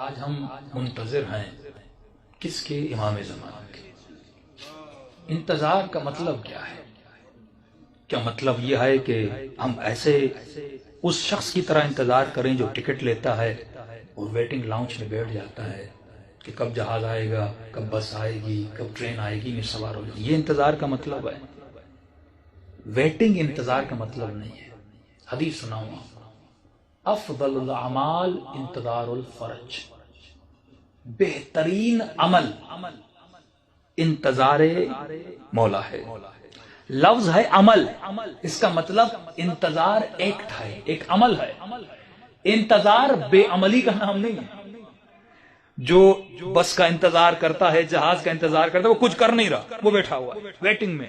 آج ہم منتظر ہیں کس کے؟ امام زمانہ کے۔ انتظار کا مطلب کیا ہے؟ کیا مطلب یہ ہے کہ ہم ایسے اس شخص کی طرح انتظار کریں جو ٹکٹ لیتا ہے اور ویٹنگ لاؤنج میں بیٹھ جاتا ہے کہ کب جہاز آئے گا، کب بس آئے گی، کب ٹرین آئے گی، میں سوار ہو جائے؟ یہ انتظار کا مطلب ہے؟ ویٹنگ انتظار کا مطلب نہیں ہے۔ حدیث سناؤں آپ، افضل الاعمال انتظار الفرج، بہترین عمل انتظار مولا ہے۔ لفظ ہے عمل، اس کا مطلب انتظار ایکٹ ہے، ایک عمل ہے۔ انتظار بے عملی کا نام نہیں ہے۔ جو بس کا انتظار کرتا ہے، جہاز کا انتظار کرتا ہے، وہ کچھ کر نہیں رہا، وہ بیٹھا ہوا ہے ویٹنگ میں۔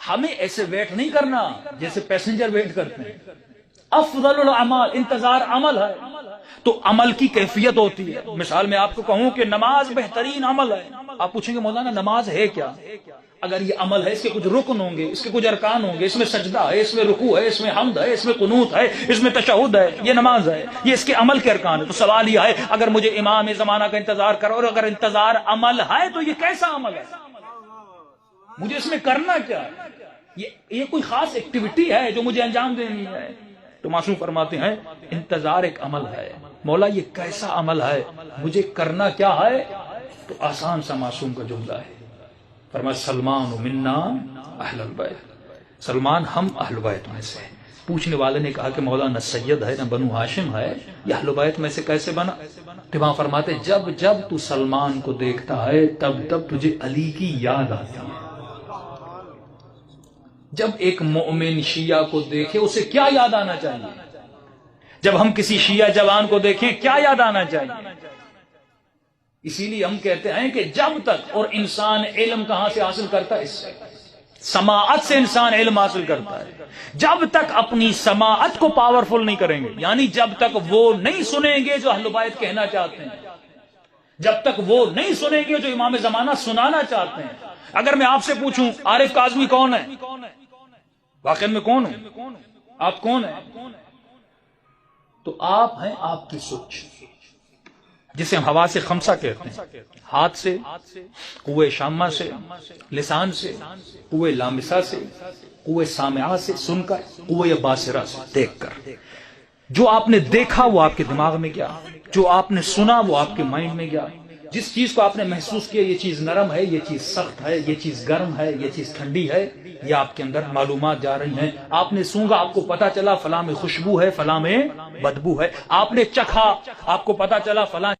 ہمیں ایسے ویٹ نہیں کرنا جیسے پیسنجر ویٹ کرتے ہیں۔ افضل الاعمال، انتظار عمل ہے تو عمل کی کیفیت ہوتی ہے۔ مثال میں آپ کو کہوں کہ نماز بہترین عمل ہے، آپ پوچھیں گے مولانا نماز ہے کیا؟ اگر یہ عمل ہے، اس کے کچھ رکن ہوں گے، اس کے کچھ ارکان ہوں گے، اس میں سجدہ ہے، اس میں رکوع ہے، اس میں حمد ہے، اس میں قنوت ہے، اس میں تشہد ہے، یہ نماز ہے، یہ اس کے عمل کے ارکان ہے۔ تو سوال یہ ہے اگر مجھے امام زمانہ کا انتظار کرو اور اگر انتظار عمل ہے تو یہ کیسا عمل ہے؟ مجھے اس میں کرنا کیا ہے؟ یہ کوئی خاص ایکٹیویٹی ہے جو مجھے انجام دینی ہے؟ تو معصوم فرماتے ہیں انتظار ایک عمل ہے۔ مولا یہ کیسا عمل ہے؟ مجھے کرنا کیا ہے؟ تو آسان سا معصوم کا جملہ ہے، فرمایا سلمان منا اہل البیت، سلمان ہم اہل بیت میں سے۔ پوچھنے والے نے کہا کہ مولا نہ سید ہے نہ بنو ہاشم ہے، یہ اہل بیت میں سے کیسے بنا؟ تو وہاں فرماتے جب جب تو سلمان کو دیکھتا ہے تب تب تجھے علی کی یاد آتی ہے۔ جب ایک مومن شیعہ کو دیکھے اسے کیا یاد آنا چاہیے؟ جب ہم کسی شیعہ جوان کو دیکھیں کیا یاد آنا چاہیے؟ اسی لیے ہم کہتے ہیں کہ جب تک، اور انسان علم کہاں سے حاصل کرتا ہے؟ اس سے سماعت سے انسان علم حاصل کرتا ہے۔ جب تک اپنی سماعت کو پاورفل نہیں کریں گے، یعنی جب تک وہ نہیں سنیں گے جو اہل بیت کہنا چاہتے ہیں، جب تک وہ نہیں سنیں گے جو امام زمانہ سنانا چاہتے ہیں۔ اگر میں آپ سے پوچھوں عارف کاظمی کون ہے؟ واقعہ میں کون ہے؟ آپ کون ہیں؟ تو آپ ہیں آپ کی سوچ، جسے ہم حواس خمسہ کہتے ہیں، ہاتھ سے، قوہ شامہ سے، لسان سے، قوہ لامسہ سے، قوہ سامعہ سے سن کر، قوہ باصرہ سے دیکھ کر۔ جو آپ نے دیکھا وہ آپ کے دماغ میں گیا، جو آپ نے سنا وہ آپ کے مائنڈ میں گیا۔ جس چیز کو آپ نے محسوس کیا یہ چیز نرم ہے، یہ چیز سخت ہے، یہ چیز گرم ہے، یہ چیز ٹھنڈی ہے، یہ آپ کے اندر معلومات جا رہی ہیں۔ آپ نے سونگا، آپ کو پتا چلا فلاں میں خوشبو ہے، فلاں میں بدبو ہے۔ آپ نے چکھا، آپ کو پتا چلا فلاں